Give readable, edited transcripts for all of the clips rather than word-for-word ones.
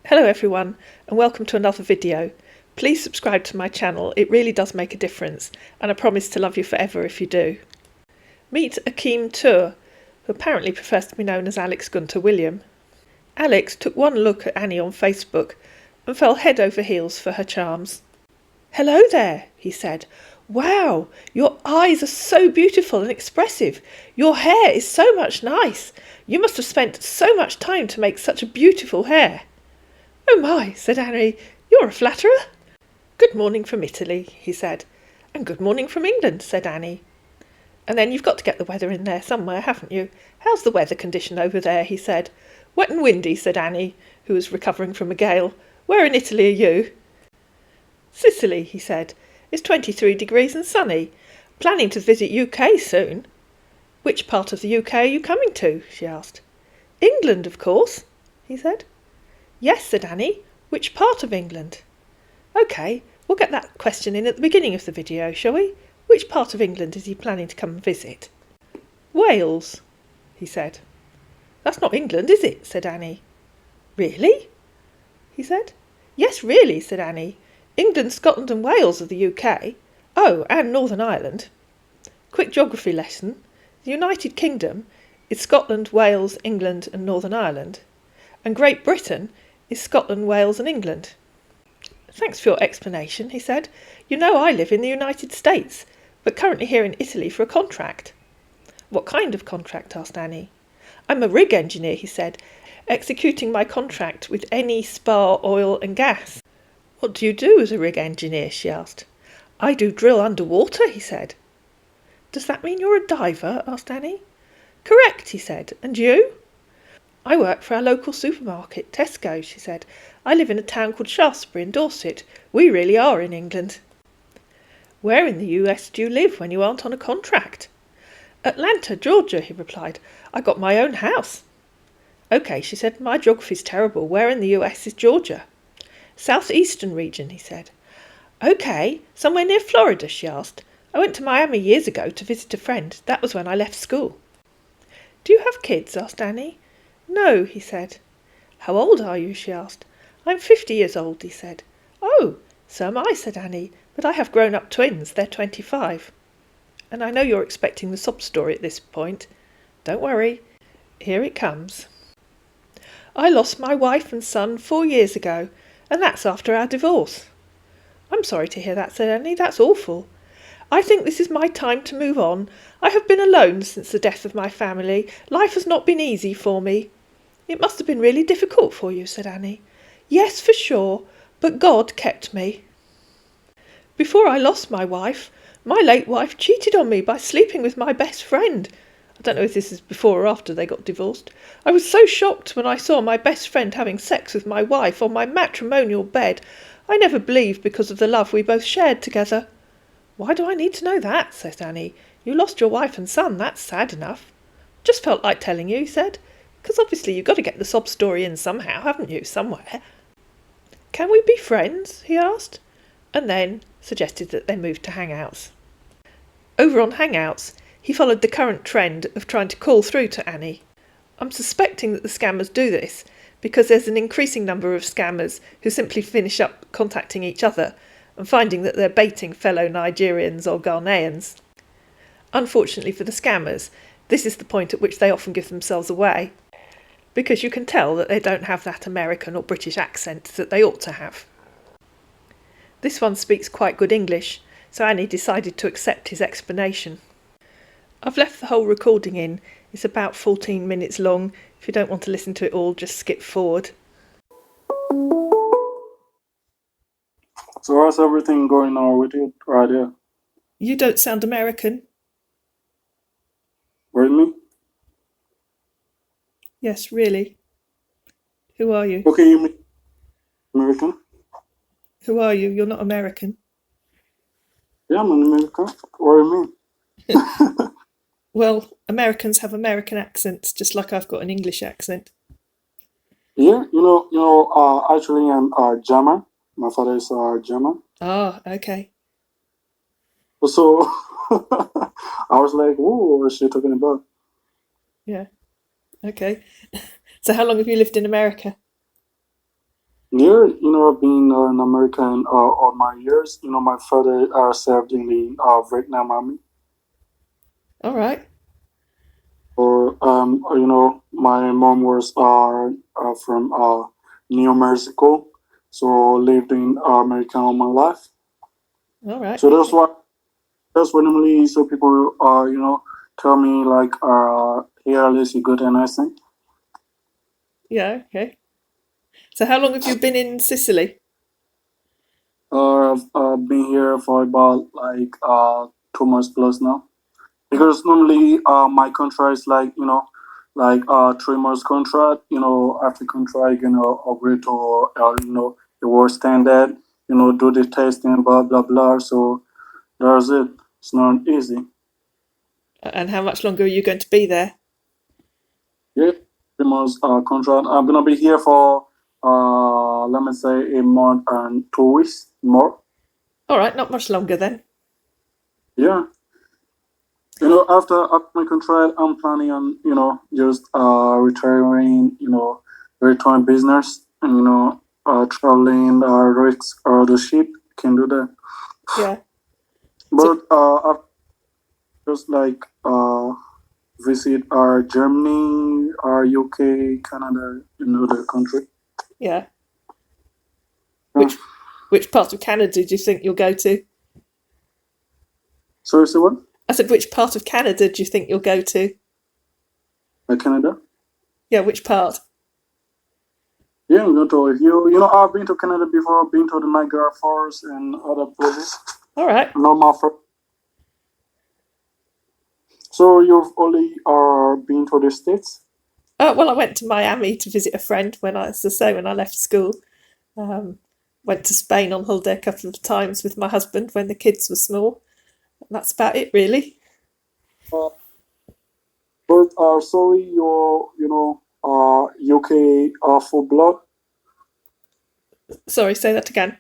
Hello everyone, and welcome to another video. Please subscribe to my channel, it really does make a difference, and I promise to love you forever if you do. Meet Akeem Tour, who apparently prefers to be known as Alex Gunter William. Alex took one look at Annie on Facebook and fell head over heels for her charms. "Hello there," he said. "Wow, your eyes are so beautiful and expressive. Your hair is so much nice. You must have spent so much time to make such a beautiful hair." "Oh my," said Annie, "you're a flatterer." "Good morning from Italy," he said. "And good morning from England," said Annie. "And then you've got to get the weather in there somewhere, haven't you? How's the weather condition over there?" he said. "Wet and windy," said Annie, who was recovering from a gale. "Where in Italy are you?" "Sicily," he said. "It's 23 degrees and sunny. Planning to visit UK soon." "Which part of the UK are you coming to?" she asked. "England, of course," he said. "Yes," said Annie. "Which part of England?" "OK, we'll get that question in at the beginning of the video, shall we? Which part of England is he planning to come and visit?" "Wales," he said. "That's not England, is it?" said Annie. "Really?" he said. "Yes, really," said Annie. "England, Scotland and Wales are the UK. Oh, and Northern Ireland. Quick geography lesson. The United Kingdom is Scotland, Wales, England and Northern Ireland. And Great Britain is Scotland, Wales and England." "Thanks for your explanation," he said. "You know I live in the United States, but currently here in Italy for a contract." "What kind of contract?" asked Annie. "I'm a rig engineer," he said, "executing my contract with Eni Spar Oil and Gas." "What do you do as a rig engineer?" she asked. "I do drill underwater," he said. "Does that mean you're a diver?" asked Annie. "Correct," he said. "And you?" "I work for our local supermarket, Tesco," she said. "I live in a town called Shaftesbury in Dorset. We really are in England." "Where in the US do you live when you aren't on a contract?" "Atlanta, Georgia," he replied. "I got my own house." "OK," she said. "My geography's terrible. Where in the US is Georgia?" "Southeastern region," he said. "OK, somewhere near Florida?" she asked. "I went to Miami years ago to visit a friend. That was when I left school." "Do you have kids?" asked Annie. "No," he said. "How old are you?" she asked. "I'm 50 years old," he said. "Oh, so am I," said Annie, "but I have grown-up twins. They're 25. And I know you're expecting the sob story at this point. Don't worry. Here it comes. "I lost my wife and son 4 years ago, and that's after our divorce." "I'm sorry to hear that," said Annie. "That's awful. I think this is my time to move on. I have been alone since the death of my family. Life has not been easy for me." "It must have been really difficult for you," said Annie. "Yes, for sure, but God kept me. Before I lost my wife, my late wife cheated on me by sleeping with my best friend. I don't know if this is before or after they got divorced. I was so shocked when I saw my best friend having sex with my wife on my matrimonial bed. I never believed because of the love we both shared together." "Why do I need to know that?" said Annie. "You lost your wife and son, that's sad enough." "Just felt like telling you," he said, "because obviously you've got to get the sob story in somehow, haven't you, somewhere." "Can we be friends?" he asked, and then suggested that they move to Hangouts. Over on Hangouts, he followed the current trend of trying to call through to Annie. I'm suspecting that the scammers do this because there's an increasing number of scammers who simply finish up contacting each other and finding that they're baiting fellow Nigerians or Ghanaians. Unfortunately for the scammers, this is the point at which they often give themselves away, because you can tell that they don't have that American or British accent that they ought to have. This one speaks quite good English, so Annie decided to accept his explanation. I've left the whole recording in. It's about 14 minutes long. If you don't want to listen to it all, just skip forward. So how's everything going on with you right here? You don't sound American. Really? Yes, really. Who are you? Okay, you mean American? Who are you? You're not American. Yeah, I'm an American. What do you mean? Well, Americans have American accents, just like I've got an English accent. Yeah, actually I'm German. My father is German. Ah, okay. So I was like, whoa, what is she talking about? Yeah, okay. So how long have you lived in America? Here, being an American all my years, my father served in the Vietnam Army. All right. Or, my mom was from New Mexico, so lived in America all my life. All right. So Okay. that's what normally so people tell me like here is a good and nice thing. Yeah. Okay. So how long have you been in Sicily? I've been here for about like 2 months plus now. Oh, Because normally my contract is like like 3 months contract. After contract agree to the work standard. Do the testing, blah blah blah. So that's it. It's not easy. and how much longer are you going to be there? Yeah, 3 months contract. I'm gonna be here for let me say a month and 2 weeks more. All right. Not much longer then. Yeah. After my contract, I'm planning on just retiring. Return business and traveling risks the ship can do that. Yeah. So But I just like visit Germany, UK, Canada, the country. yeah. Yeah. Which which part of Canada do you think you'll go to? Sorry, say what? I said, which part of Canada do you think you'll go to? Canada. Yeah. Which part? Yeah, I'm going to I've been to Canada before. I've been to the Niagara Falls and other places. All right. My first. So you've only been to the States? Well, I went to Miami to visit a friend when as I say, when I left school. Um, Went to Spain on holiday a couple of times with my husband when the kids were small. And that's about it, really. Uh, but sorry, you're UK full blood. Sorry, say that again.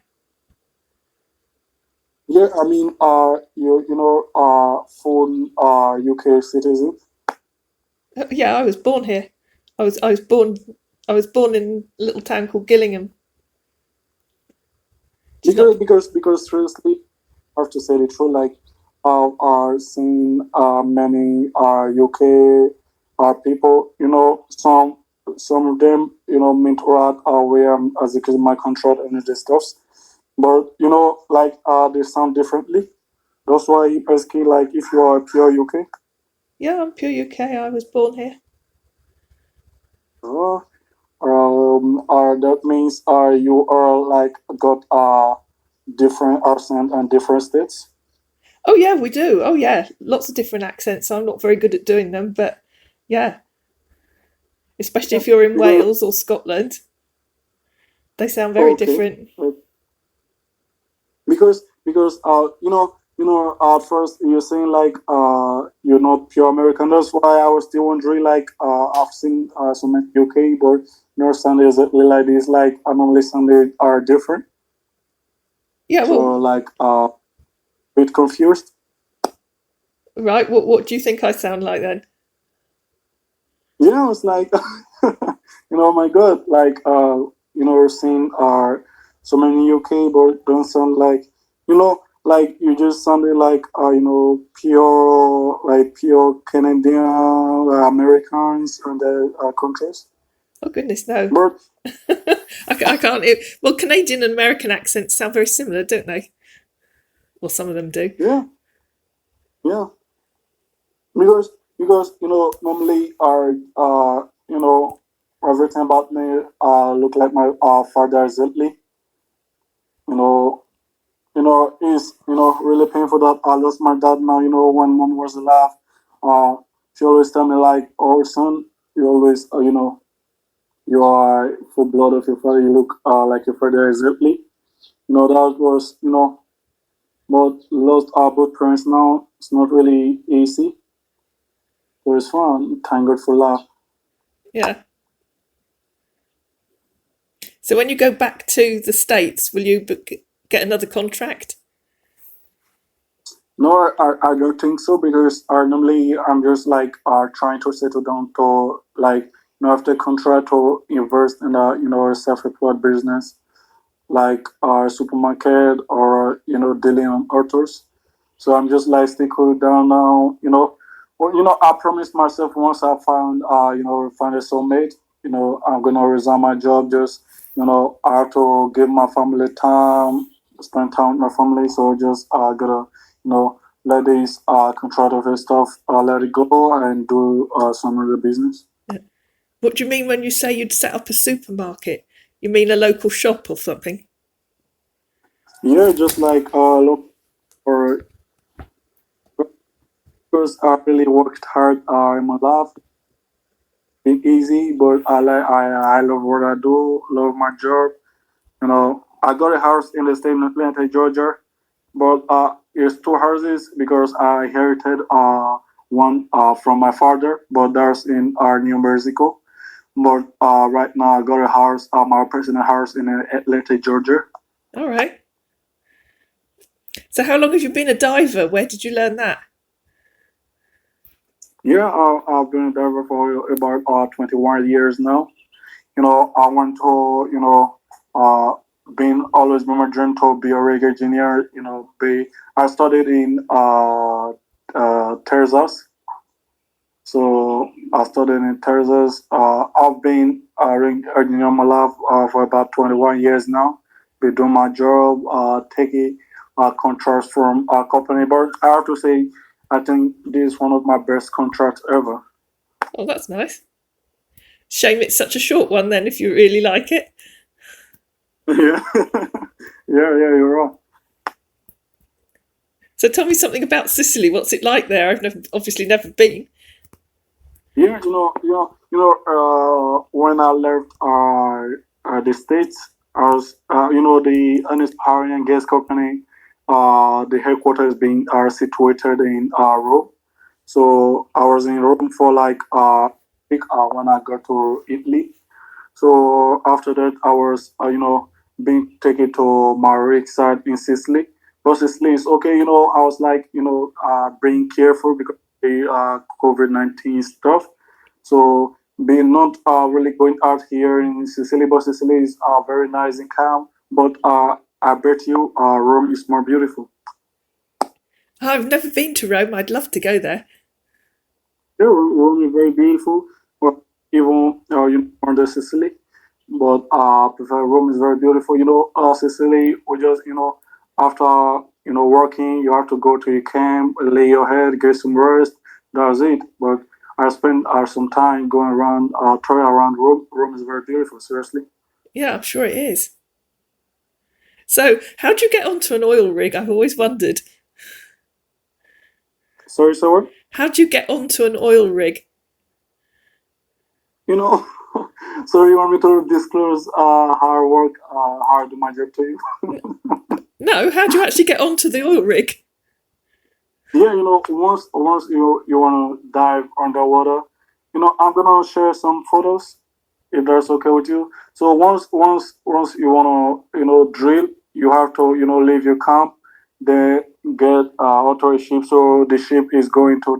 Yeah, I mean full UK citizen. Yeah, I was born here. I was born in a little town called Gillingham, which is not. Because seriously, I have to say the truth. Like, are seeing many UK people. Some of them interact where I'm executing my contract and other stuffs. But like they sound differently. That's why basically like if you are pure UK, Yeah, I'm pure UK. I was born here. uh, that means you are like got different accent and different states. Oh yeah, we do. Oh yeah, lots of different accents. I'm not very good at doing them, but yeah, especially Yeah, if you're in because Wales or Scotland, they sound very okay, different. because at first you're saying like you're not pure American. That's why I was still wondering like I've seen some UK, but Sundays like this like normally Sunday are different. Yeah, So well, like bit confused. right. What do you think I sound like then? Yeah, it's like my God, like seeing so many UK but don't sound like like you just sounded like pure Canadian Americans and the countries. Oh goodness, no. But I can't. Well, Canadian and American accents sound very similar, don't they? Well, some of them do. yeah, yeah, because normally our everything about me look like my father exactly. You know, it's really painful that I lost my dad now. When mom was alive, she always tell me like, "Oh son, you always you are full blood of your father. You look like your father exactly." That was but lost our both parents now. It's not really easy. So it's fun. Thank God for life. Yeah. So when you go back to the States, will you get another contract? No, I don't think so because normally I'm just like trying to settle down to like after contract to invest in a a self-employed business. like a supermarket or dealing on autos. So I'm just like stick it down now. Well, I promised myself once I found find a soulmate. I'm gonna resign my job. Just I have to give my family time, spend time with my family. So just gotta let this contractor stuff let it go and do some real business. Yeah. What do you mean when you say you'd set up a supermarket? You mean a local shop or something? Yeah, just like look for because I really worked hard in my life. Been easy, but I love what I do. Love my job. I got a house in the state of Atlanta, Georgia, but it's two houses because I inherited one from my father, but that's in New Mexico. But right now I got a house, my personal house in Atlanta, Georgia. All right. So how long have you been a diver? Where did you learn that? Yeah, I've been a driver for about 21 years now. I want to, been always been my dream to be a rig engineer. I studied in Texas, so I studied in Texas. I've been a rig engineer my life for about 21 years now. Been doing my job, taking contracts from a company, but I have to say, I think this is one of my best contracts ever. Oh, that's nice. Shame it's such a short one then if you really like it. Yeah, yeah, you're right. So tell me something about Sicily. What's it like there? Obviously never been. Yeah, when I left the states, I was, the uninspiring gas company. The headquarters being are situated in Rome. So I was in Rome for like week when I got to Italy. So after that, I was, being taken to my rig side in Sicily. But Sicily is okay. I was like, being careful because the COVID-19 stuff. So being not really going out here in Sicily, but Sicily is very nice and calm. But I bet you Rome is more beautiful. I've never been to Rome. I'd love to go there. Yeah, Rome is very beautiful. Well, even on the Sicily, but I prefer Rome is very beautiful. Sicily, we just after working, you have to go to your camp, lay your head, get some rest. That's it. But I spent some time going around, touring around Rome. Rome is very beautiful. Seriously. Yeah, I'm sure it is. So, how do you get onto an oil rig? I've always wondered. Sorry, sorry. How do you get onto an oil rig? You know, so you want me to disclose how I work, how I do my job to you? No, how do you actually get onto the oil rig? Yeah, once you wanna dive underwater, I'm gonna share some photos if that's okay with you. So once you wanna drill, you have to leave your camp, then get onto a ship. So the ship is going to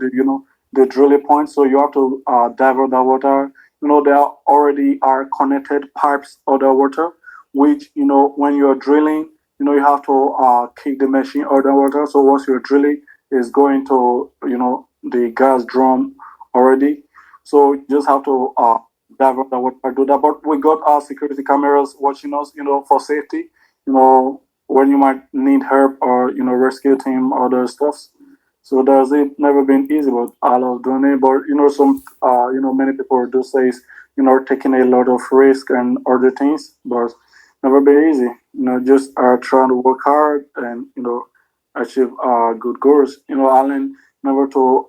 the drilling point. So you have to dive underwater. There already are connected pipes underwater, which when you're drilling, you have to kick the machine underwater. So once you're drilling is going to the gas drum already. So you just have to dive underwater do that. But we got our security cameras watching us, for safety. When you might need help or rescue team or other stuffs. So that's it. Never been easy, but I love doing it. But some many people do say taking a lot of risk and other things, but never been easy. Just trying to work hard and achieve good goals. Alan never to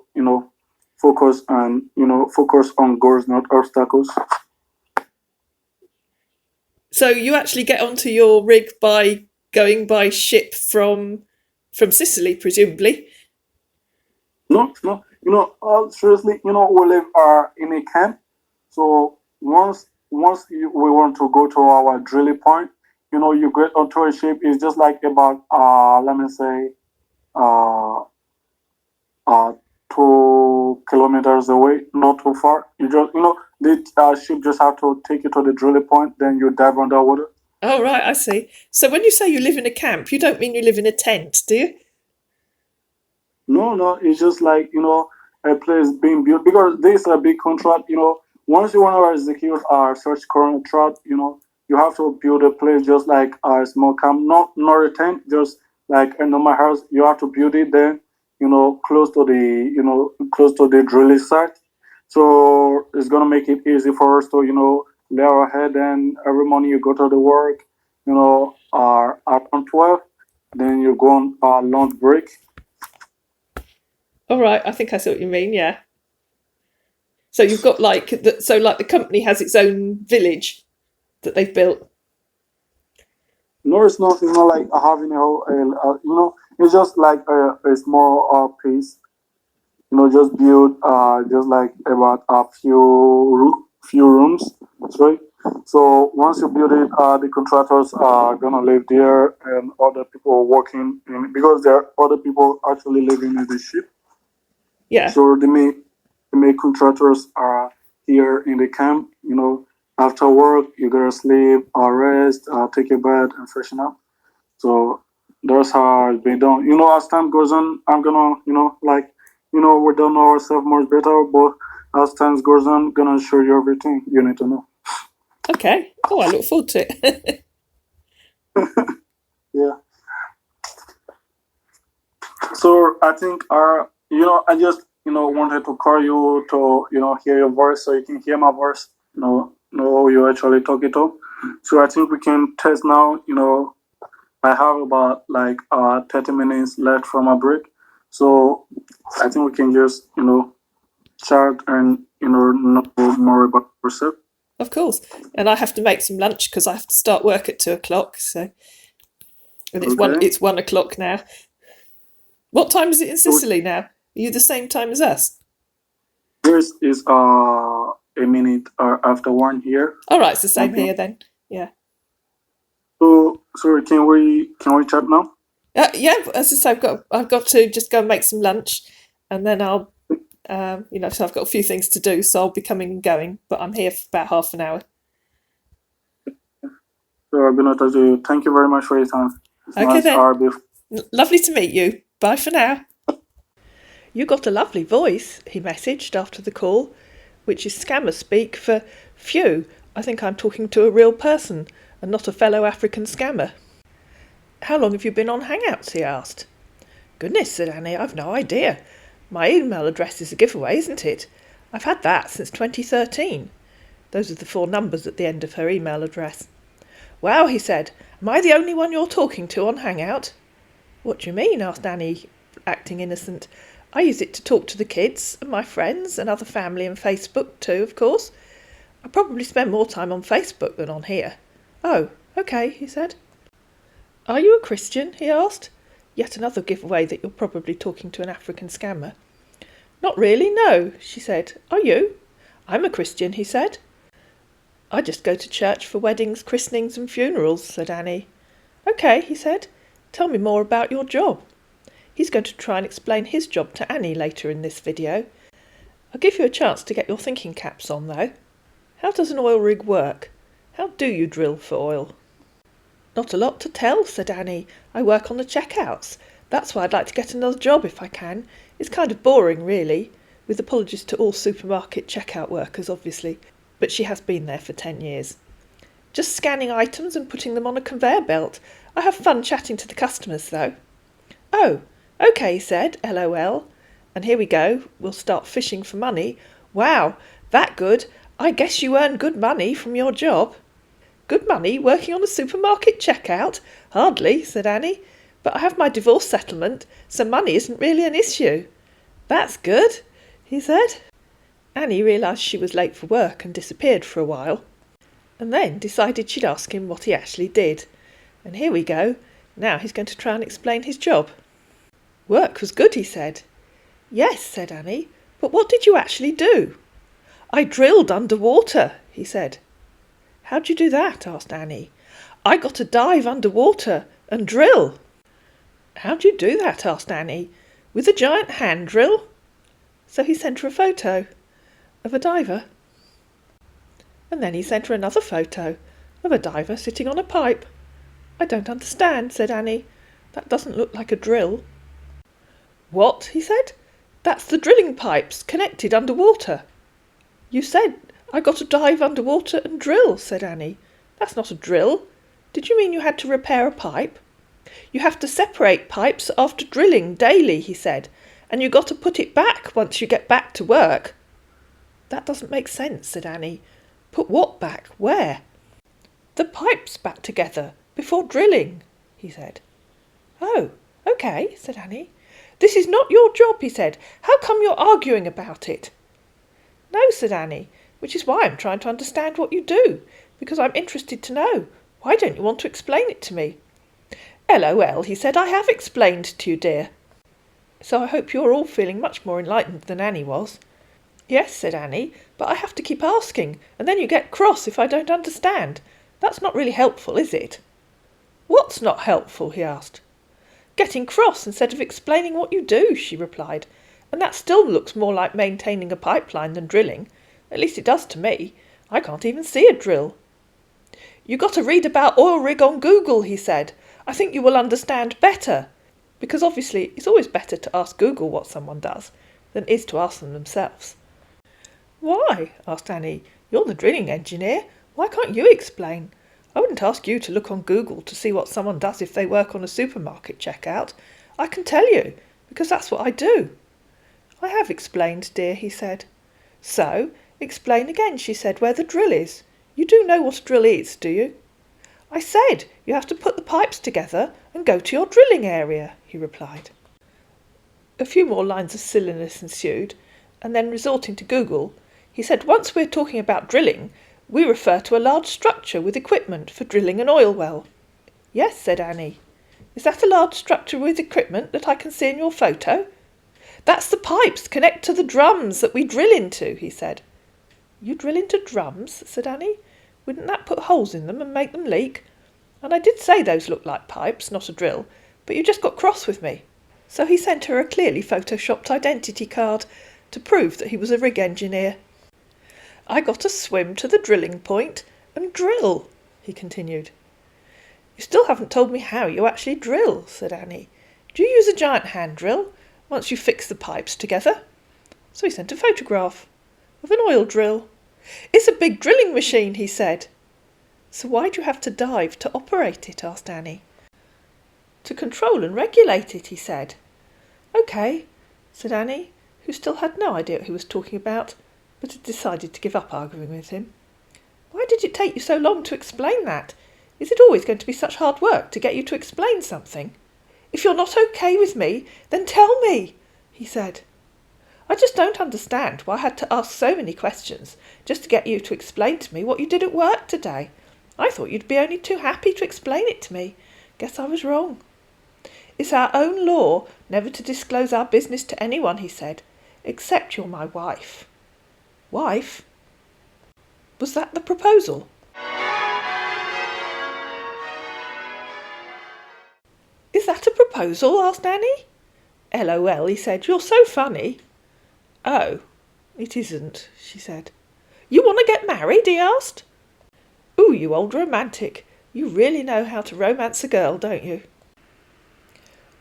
focus on goals, not obstacles. So you actually get onto your rig by going by ship from Sicily, presumably. No, no, seriously, we live in a camp. So we want to go to our drilling point, you get onto a ship. It's just like about let me say uh uh 2 kilometers away, not too far. You just the ship just have to take you to the drilling point, then you dive underwater. Oh, right, I see. So when you say you live in a camp, you don't mean you live in a tent, do you? No, no, it's just like, a place being built because this is a big contract. Once you want to execute such contract, you have to build a place just like a small camp, not a tent, just like a normal house. You have to build it there, close to the drilling site. So it's gonna make it easy for us to, lay our head, and every morning you go to the work, at around 12, then you go on lunch break. All right, I think I see what you mean, yeah. So you've got like the company has its own village that they've built. No, it's not. Like having it's just like a small piece. Just build just like about a few rooms. Sorry. So once you build it, the contractors are gonna live there, and other people working in because there are other people actually living in the ship. Yeah. So the main contractors are here in the camp. After work, you gotta sleep, rest, take a bath, and freshen up. So that's how it's been done. As time goes on, I'm gonna, we don't know ourselves much better, but as time goes on, gonna show you everything you need to know. Okay. Oh, I look forward to it. Yeah. So I think I just wanted to call you to hear your voice so you can hear my voice. Know who you actually talking to. So I think we can test now. I have about like 30 minutes left from a break. So I think we can just chat and know more about ourselves. Of course. And I have to make some lunch because I have to start work at 2 o'clock. So, and it's one. Okay. It's 1 o'clock now. What time is it in So Sicily now? Are you the same time as us? this is a minute after 1 here. All right, it's the One same p.m. here then. Yeah. So sorry, can we chat now? Yeah. As I say, I've got to just go and make some lunch, and then I'll so I've got a few things to do, so I'll be coming and going. But I'm here for about half an hour. So I'm gonna talk to you. Thank you very much for your time. It's Okay nice. then. Be Lovely to meet you. Bye for now. You got a lovely voice, he messaged after the call, which is scammer speak for phew, I think I'm talking to a real person and not a fellow African scammer. How long have you been on Hangouts? He asked. Goodness, said Annie, I've no idea. My email address is a giveaway, isn't it? I've had that since 2013. Those are the 4 numbers at the end of her email address. Wow, he said, am I the only one you're talking to on Hangout? What do you mean? Asked Annie, acting innocent. I use it to talk to the kids and my friends and other family and Facebook too, of course. I probably spend more time on Facebook than on here. Oh, okay, he said. Are you a Christian? He asked. Yet another giveaway that you're probably talking to an African scammer. Not really, no, she said. Are you? I'm a Christian, he said. I just go to church for weddings, christenings and funerals, said Annie. Okay, he said. Tell me more about your job. He's going to try and explain his job to Annie later in this video. I'll give you a chance to get your thinking caps on though. How does an oil rig work? How do you drill for oil? Not a lot to tell, said Annie. I work on the checkouts. That's why I'd like to get another job if I can. It's kind of boring, really. With apologies to all supermarket checkout workers, obviously. But she has been there for 10 years. Just scanning items and putting them on a conveyor belt. I have fun chatting to the customers, though. Oh, okay, he said, LOL. And here we go. We'll start fishing for money. Wow, that good. I guess you earn good money from your job. Good money working on a supermarket checkout? Hardly, said Annie. But I have my divorce settlement, so money isn't really an issue. That's good, he said. Annie realised she was late for work and disappeared for a while, and then decided she'd ask him what he actually did. And here we go. Now he's going to try and explain his job. Work was good, he said. Yes, said Annie, but what did you actually do? I drilled underwater, he said. How'd you do that? Asked Annie. I got to dive underwater and drill. How'd you do that? Asked Annie. With a giant hand drill? So he sent her a photo of a diver. And then he sent her another photo of a diver sitting on a pipe. I don't understand, said Annie. That doesn't look like a drill. What? He said. That's the drilling pipes connected underwater. You said I got to dive underwater and drill, said Annie. That's not a drill. Did you mean you had to repair a pipe? You have to separate pipes after drilling daily, he said, and you got to put it back once you get back to work. That doesn't make sense, said Annie. Put what back? Where? The pipes back together before drilling, he said. Oh, okay, said Annie. This is not your job, he said. How come you're arguing about it? No, said Annie, which is why I'm trying to understand what you do, because I'm interested to know. Why don't you want to explain it to me? LOL, he said, I have explained to you, dear. So I hope you're all feeling much more enlightened than Annie was. Yes, said Annie, but I have to keep asking, and then you get cross if I don't understand. That's not really helpful, is it? What's not helpful? He asked. Getting cross instead of explaining what you do, she replied, and that still looks more like maintaining a pipeline than drilling. At least it does to me. I can't even see a drill. You got to read about oil rig on Google, he said. I think you will understand better. Because obviously it's always better to ask Google what someone does than it is to ask them themselves. Why? Asked Annie. You're the drilling engineer. Why can't you explain? I wouldn't ask you to look on Google to see what someone does if they work on a supermarket checkout. I can tell you, because that's what I do. I have explained, dear, he said. So, explain again, she said, where the drill is. You do know what a drill is, do you? I said you have to put the pipes together and go to your drilling area, he replied. A few more lines of silliness ensued, and then resorting to Google, he said, once we're talking about drilling, we refer to a large structure with equipment for drilling an oil well. Yes, said Annie. Is that a large structure with equipment that I can see in your photo? That's the pipes connect to the drums that we drill into, he said. You drill into drums? Said Annie. Wouldn't that put holes in them and make them leak? And I did say those looked like pipes, not a drill, but you just got cross with me. So he sent her a clearly photoshopped identity card to prove that he was a rig engineer. I got to swim to the drilling point and drill, he continued. You still haven't told me how you actually drill, said Annie. Do you use a giant hand drill once you fix the pipes together? So he sent a photograph of an oil drill. It's a big drilling machine, he said. So why do you have to dive to operate it? Asked Annie. To control and regulate it, he said. OK, said Annie, who still had no idea what he was talking about, but had decided to give up arguing with him. Why did it take you so long to explain that? Is it always going to be such hard work to get you to explain something? If you're not OK with me, then tell me, he said. I just don't understand why I had to ask so many questions just to get you to explain to me what you did at work today. I thought you'd be only too happy to explain it to me. Guess I was wrong. It's our own law never to disclose our business to anyone, he said, except you're my wife. Wife? Was that the proposal? Is that a proposal? Asked Annie. LOL, he said. You're so funny. Oh, it isn't, she said. You want to get married? He asked. Ooh, you old romantic. You really know how to romance a girl, don't you?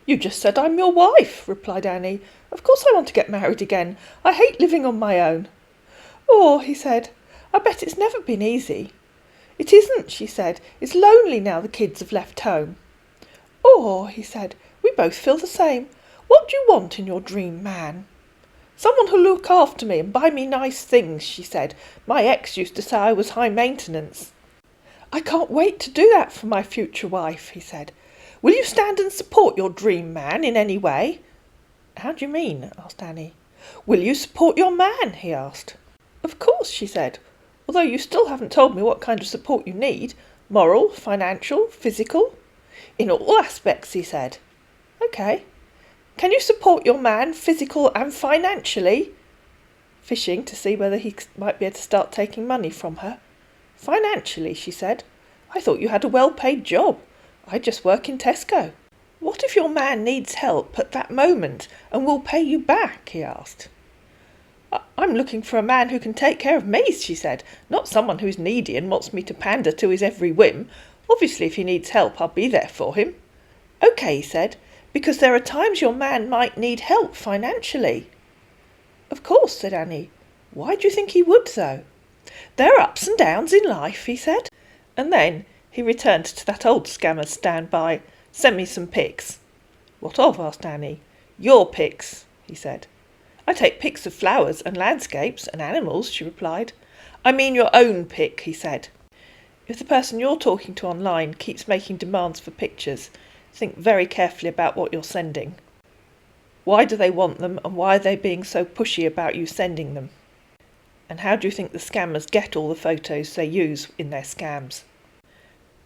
You just said I'm your wife, replied Annie. Of course I want to get married again. I hate living on my own. Oh, he said, I bet it's never been easy. It isn't, she said. It's lonely now the kids have left home. Oh, he said, we both feel the same. What do you want in your dream man? Someone who'll look after me and buy me nice things, she said. My ex used to say I was high maintenance. I can't wait to do that for my future wife, he said. Will you stand and support your dream man in any way? How do you mean? Asked Annie. Will you support your man? He asked. Of course, she said, although you still haven't told me what kind of support you need. Moral, financial, physical? In all aspects, he said. OK. Can you support your man physical and financially? Fishing to see whether he might be able to start taking money from her. Financially, she said. I thought you had a well-paid job. I just work in Tesco. What if your man needs help at that moment and will pay you back? He asked. I'm looking for a man who can take care of me, she said, not someone who's needy and wants me to pander to his every whim. Obviously, if he needs help, I'll be there for him. OK, he said, because there are times your man might need help financially. Of course, said Annie. Why do you think he would, though? There are ups and downs in life, he said. And then he returned to that old scammer's standby. Send me some pics. What of? Asked Annie. Your pics, he said. I take pics of flowers and landscapes and animals, she replied. I mean your own pic, he said. If the person you're talking to online keeps making demands for pictures, think very carefully about what you're sending. Why do they want them, and why are they being so pushy about you sending them? And how do you think the scammers get all the photos they use in their scams?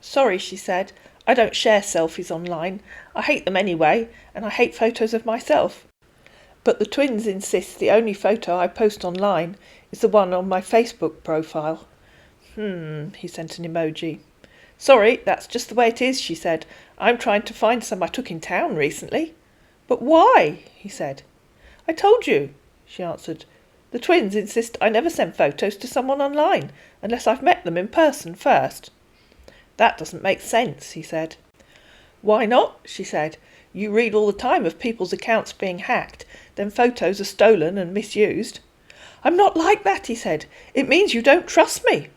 Sorry, she said, I don't share selfies online. I hate them anyway, and I hate photos of myself. But the twins insist the only photo I post online is the one on my Facebook profile. He sent an emoji. Sorry, that's just the way it is, she said. I'm trying to find some I took in town recently. But why? He said. I told you, she answered. The twins insist I never send photos to someone online unless I've met them in person first. That doesn't make sense, he said. Why not? She said. You read all the time of people's accounts being hacked, then photos are stolen and misused. I'm not like that, he said. It means you don't trust me.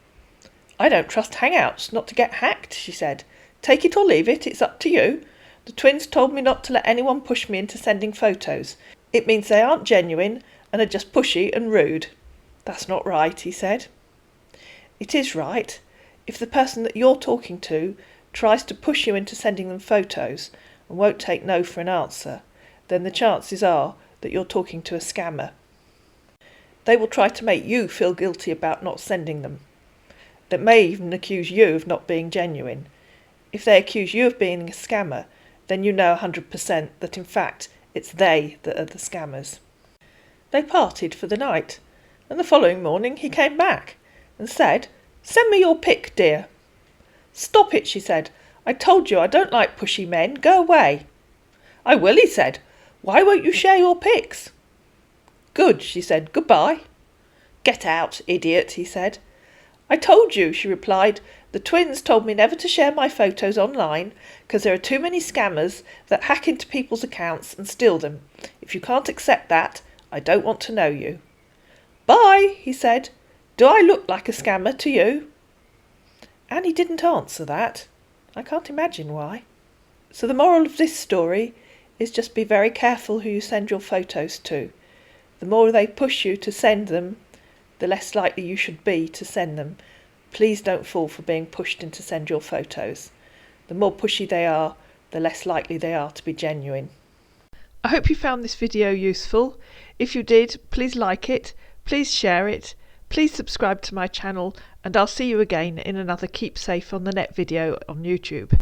I don't trust Hangouts not to get hacked, she said. Take it or leave it, it's up to you. The twins told me not to let anyone push me into sending photos. It means they aren't genuine and are just pushy and rude. That's not right, he said. It is right. If the person that you're talking to tries to push you into sending them photos and won't take no for an answer, then the chances are that you're talking to a scammer. They will try to make you feel guilty about not sending them. They may even accuse you of not being genuine. If they accuse you of being a scammer, then you know 100% that in fact it's they that are the scammers. They parted for the night, and the following morning he came back and said, Send me your pic, dear. Stop it, she said. I told you I don't like pushy men. Go away. I will, he said. Why won't you share your pics? Good, she said. Goodbye. Get out, idiot, he said. I told you, she replied. The twins told me never to share my photos online because there are too many scammers that hack into people's accounts and steal them. If you can't accept that, I don't want to know you. Bye, he said. Do I look like a scammer to you? Annie didn't answer that. I can't imagine why. So the moral of this story is just be very careful who you send your photos to. The more they push you to send them, the less likely you should be to send them. Please don't fall for being pushed in to send your photos. The more pushy they are, the less likely they are to be genuine. I hope you found this video useful. If you did, please like it, please share it, please subscribe to my channel, and I'll see you again in another Keep Safe on the Net video on YouTube.